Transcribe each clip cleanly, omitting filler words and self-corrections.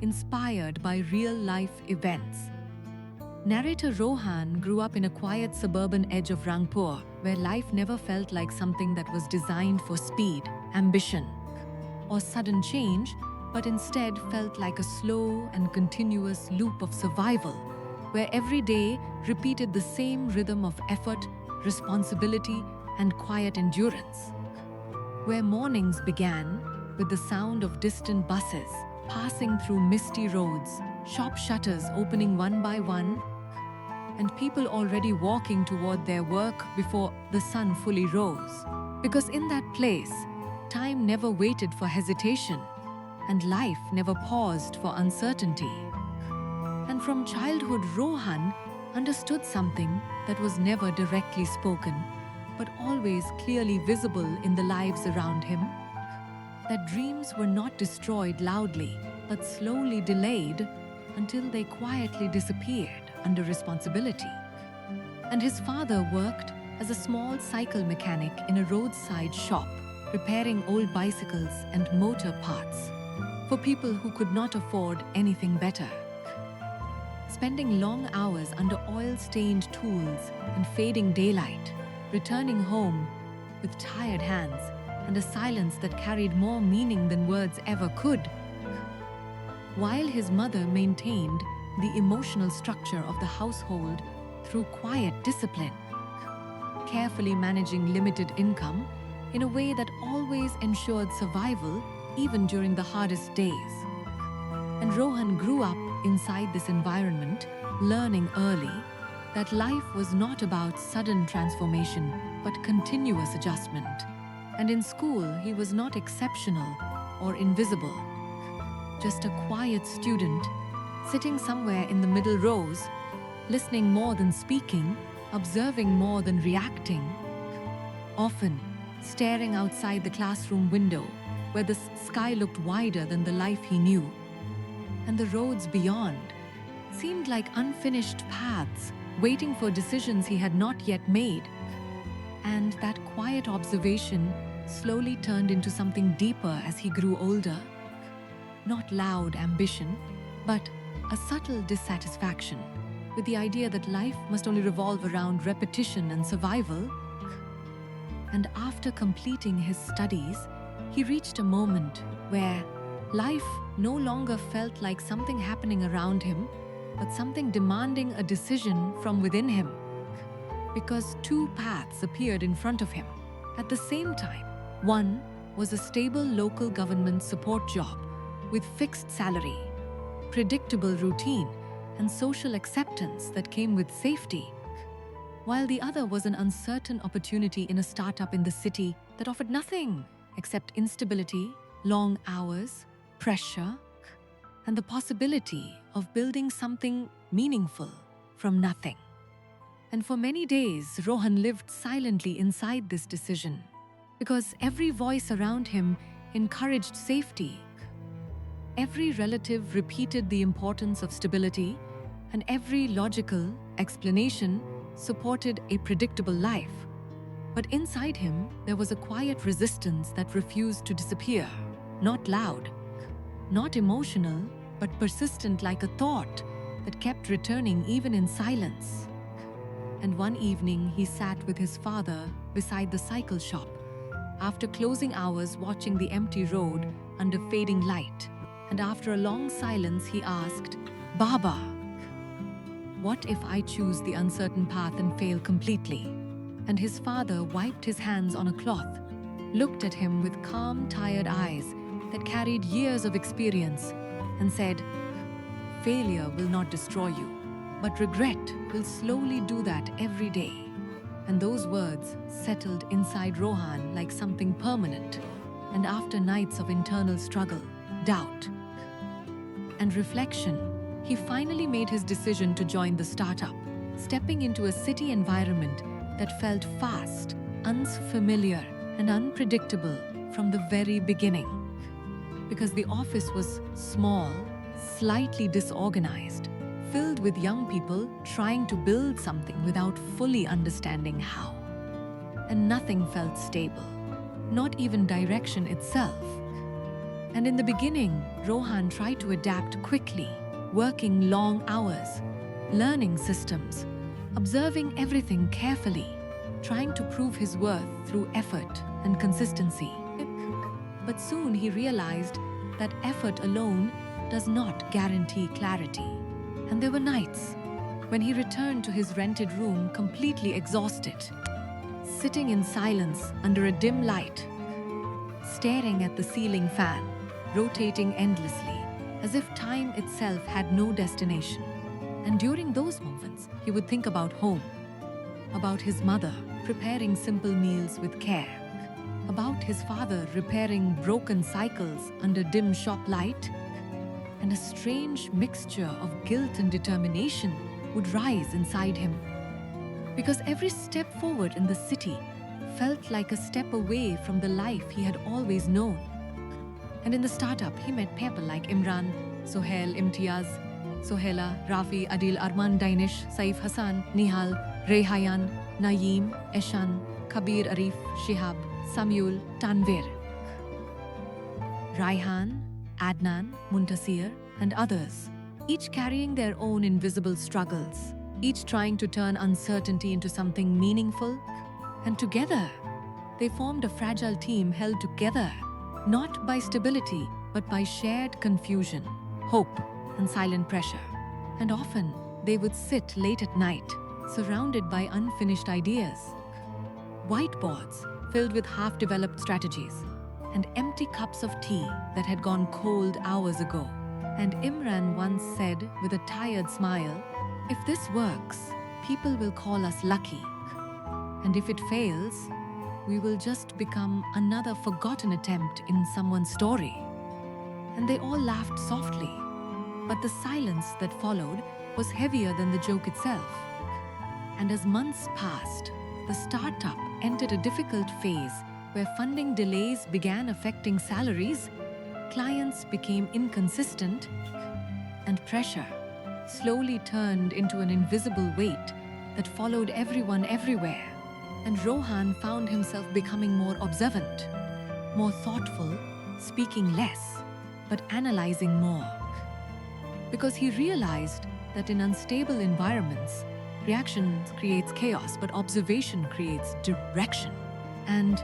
inspired by real-life events. Narrator Rohan grew up in a quiet suburban edge of Rangpur, where life never felt like something that was designed for speed, ambition, or sudden change, but instead felt like a slow and continuous loop of survival, where every day repeated the same rhythm of effort, responsibility, and quiet endurance. Where mornings began with the sound of distant buses passing through misty roads, shop shutters opening one by one, and people already walking toward their work before the sun fully rose. Because in that place, time never waited for hesitation, and life never paused for uncertainty. And from childhood, Rohan understood something that was never directly spoken, but always clearly visible in the lives around him, that dreams were not destroyed loudly, but slowly delayed until they quietly disappeared under responsibility. And his father worked as a small cycle mechanic in a roadside shop, repairing old bicycles and motor parts for people who could not afford anything better. Spending long hours under oil-stained tools and fading daylight, returning home with tired hands and a silence that carried more meaning than words ever could. While his mother maintained the emotional structure of the household through quiet discipline, carefully managing limited income in a way that always ensured survival even during the hardest days. And Rohan grew up inside this environment, learning early that life was not about sudden transformation, but continuous adjustment. And in school, he was not exceptional or invisible, just a quiet student, sitting somewhere in the middle rows, listening more than speaking, observing more than reacting, often staring outside the classroom window, where the sky looked wider than the life he knew, and the roads beyond seemed like unfinished paths, waiting for decisions he had not yet made. And that quiet observation slowly turned into something deeper as he grew older. Not loud ambition, but a subtle dissatisfaction with the idea that life must only revolve around repetition and survival. And after completing his studies, he reached a moment where life no longer felt like something happening around him, but something demanding a decision from within him. Because two paths appeared in front of him at the same time. One was a stable local government support job with fixed salary, predictable routine, and social acceptance that came with safety, while the other was an uncertain opportunity in a startup in the city that offered nothing except instability, long hours, pressure, and the possibility of building something meaningful from nothing. And for many days, Rohan lived silently inside this decision, because every voice around him encouraged safety. Every relative repeated the importance of stability, and every logical explanation supported a predictable life. But inside him, there was a quiet resistance that refused to disappear, not loud, not emotional, but persistent, like a thought that kept returning even in silence. And one evening, he sat with his father beside the cycle shop, after closing hours watching the empty road under fading light. And after a long silence, he asked, "Baba, what if I choose the uncertain path and fail completely?" And his father wiped his hands on a cloth, looked at him with calm, tired eyes that carried years of experience, and said, "Failure will not destroy you, but regret will slowly do that every day." And those words settled inside Rohan like something permanent. And after nights of internal struggle, doubt, and reflection, he finally made his decision to join the startup, stepping into a city environment that felt fast, unfamiliar, and unpredictable from the very beginning. Because the office was small, slightly disorganized, filled with young people trying to build something without fully understanding how. And nothing felt stable, not even direction itself. And in the beginning, Rohan tried to adapt quickly, working long hours, learning systems, observing everything carefully, trying to prove his worth through effort and consistency. But soon he realized that effort alone does not guarantee clarity. And there were nights when he returned to his rented room completely exhausted, sitting in silence under a dim light, staring at the ceiling fan, rotating endlessly, as if time itself had no destination. And during those moments, he would think about home, about his mother preparing simple meals with care, about his father repairing broken cycles under dim shop light, and a strange mixture of guilt and determination would rise inside him. Because every step forward in the city felt like a step away from the life he had always known. And in the startup, he met people like Imran, Sohail, Imtiaz, Sohela, Rafi, Adil, Arman, Dainish, Saif Hassan, Nihal, Rehayan, Naeem, Eshan, Kabir, Arif, Shihab, Samuel, Tanvir, Raihan, Adnan, Muntasir, and others, each carrying their own invisible struggles, each trying to turn uncertainty into something meaningful. And together, they formed a fragile team held together, not by stability, but by shared confusion, hope, and silent pressure. And often, they would sit late at night, surrounded by unfinished ideas, whiteboards filled with half-developed strategies, and empty cups of tea that had gone cold hours ago. And Imran once said with a tired smile, "If this works, people will call us lucky. And if it fails, we will just become another forgotten attempt in someone's story." And they all laughed softly, but the silence that followed was heavier than the joke itself. And as months passed, the startup entered a difficult phase where funding delays began affecting salaries, clients became inconsistent, and pressure slowly turned into an invisible weight that followed everyone everywhere. And Rohan found himself becoming more observant, more thoughtful, speaking less, but analyzing more. Because he realized that in unstable environments, reaction creates chaos, but observation creates direction. And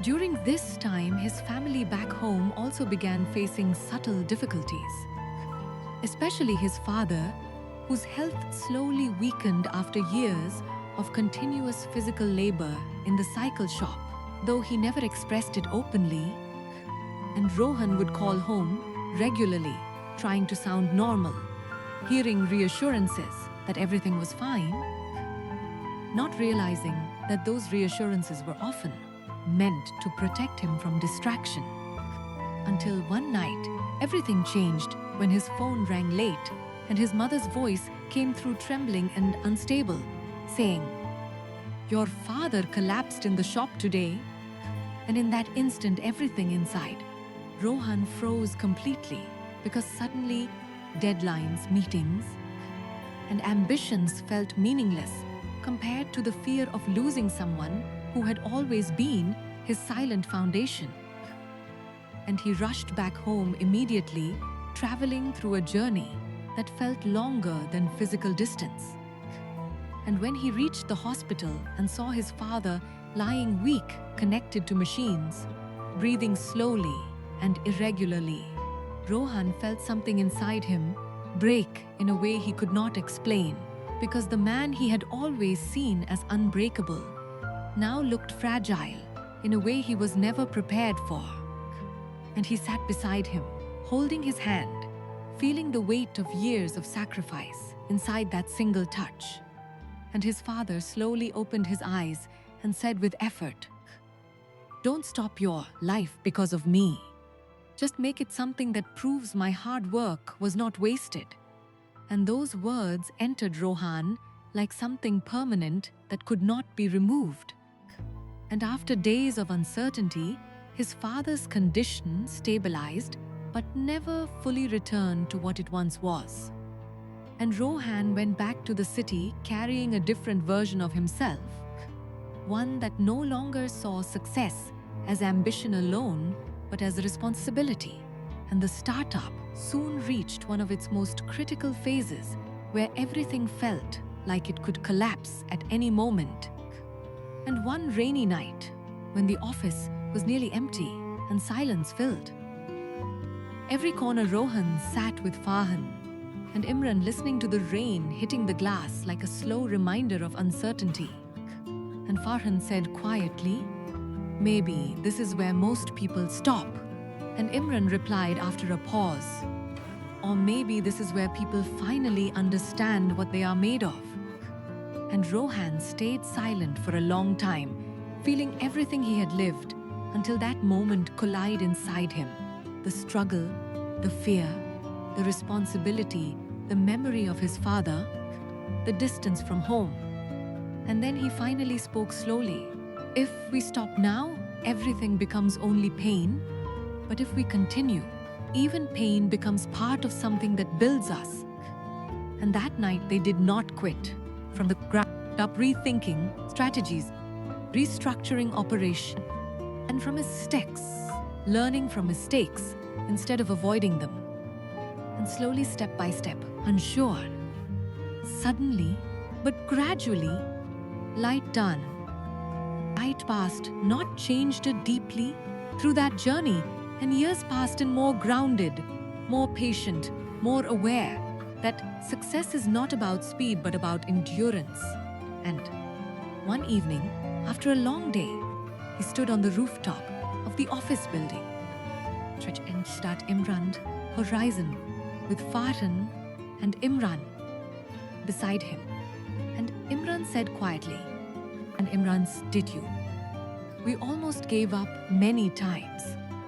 during this time, his family back home also began facing subtle difficulties, especially his father, whose health slowly weakened after years of continuous physical labor in the cycle shop, though he never expressed it openly. And Rohan would call home regularly, trying to sound normal, hearing reassurances that everything was fine, not realizing that those reassurances were often meant to protect him from distraction. Until one night, everything changed when his phone rang late and his mother's voice came through trembling and unstable, saying, "Your father collapsed in the shop today." And in that instant, everything inside Rohan froze completely, because suddenly deadlines, meetings, and ambitions felt meaningless compared to the fear of losing someone who had always been his silent foundation. And he rushed back home immediately, traveling through a journey that felt longer than physical distance. And when he reached the hospital and saw his father lying weak, connected to machines, breathing slowly and irregularly, Rohan felt something inside him break in a way he could not explain, because the man he had always seen as unbreakable now looked fragile in a way he was never prepared for. And he sat beside him, holding his hand, feeling the weight of years of sacrifice inside that single touch. And his father slowly opened his eyes and said with effort, "Don't stop your life because of me. Just make it something that proves my hard work was not wasted." And those words entered Rohan like something permanent that could not be removed. And after days of uncertainty, his father's condition stabilized but never fully returned to what it once was. And Rohan went back to the city carrying a different version of himself, one that no longer saw success as ambition alone, but as responsibility. And the startup soon reached one of its most critical phases, where everything felt like it could collapse at any moment. And one rainy night, when the office was nearly empty and silence filled, every corner Rohan sat with Farhan and Imran, listening to the rain hitting the glass like a slow reminder of uncertainty. And Farhan said quietly, "Maybe this is where most people stop." And Imran replied after a pause, "Or maybe this is where people finally understand what they are made of." And Rohan stayed silent for a long time, feeling everything he had lived, until that moment collided inside him. The struggle, the fear, the responsibility, the memory of his father, the distance from home. And then he finally spoke slowly. "If we stop now, everything becomes only pain. But if we continue, even pain becomes part of something that builds us." And that night they did not quit. From the ground up, rethinking strategies, restructuring operation, and from mistakes, learning from mistakes instead of avoiding them. And slowly, step by step, unsure, suddenly, but gradually, light dawned. Light passed, not changed her deeply through that journey, and years passed and more grounded, more patient, more aware that success is not about speed but about endurance. And one evening, after a long day, he stood on the rooftop of the office building, stretched and at Imran horizon, with Farhan and Imran beside him. And Imran said quietly, "And Imran's, did you? We almost gave up many times."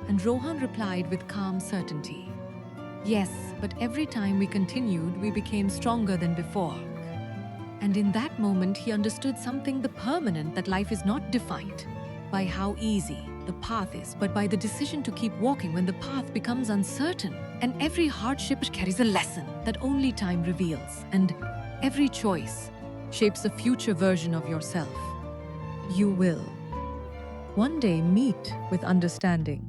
And Rohan replied with calm certainty, "Yes, but every time we continued, we became stronger than before." And in that moment, he understood something, the permanent, that life is not defined by how easy the path is, but by the decision to keep walking when the path becomes uncertain. And every hardship carries a lesson that only time reveals. And every choice shapes a future version of yourself. You will one day meet with understanding.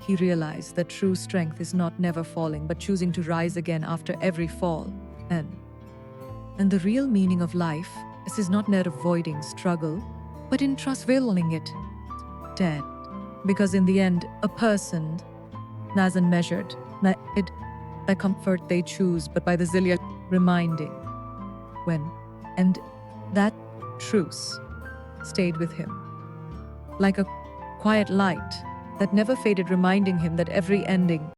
He realized that true strength is not never falling, but choosing to rise again after every fall. And the real meaning of life is not net avoiding struggle, but in transforming it dead. Because in the end, a person hasn't measured it by comfort they choose, but by the zeal reminding when. And that truth stayed with him like a quiet light that never faded, reminding him that every ending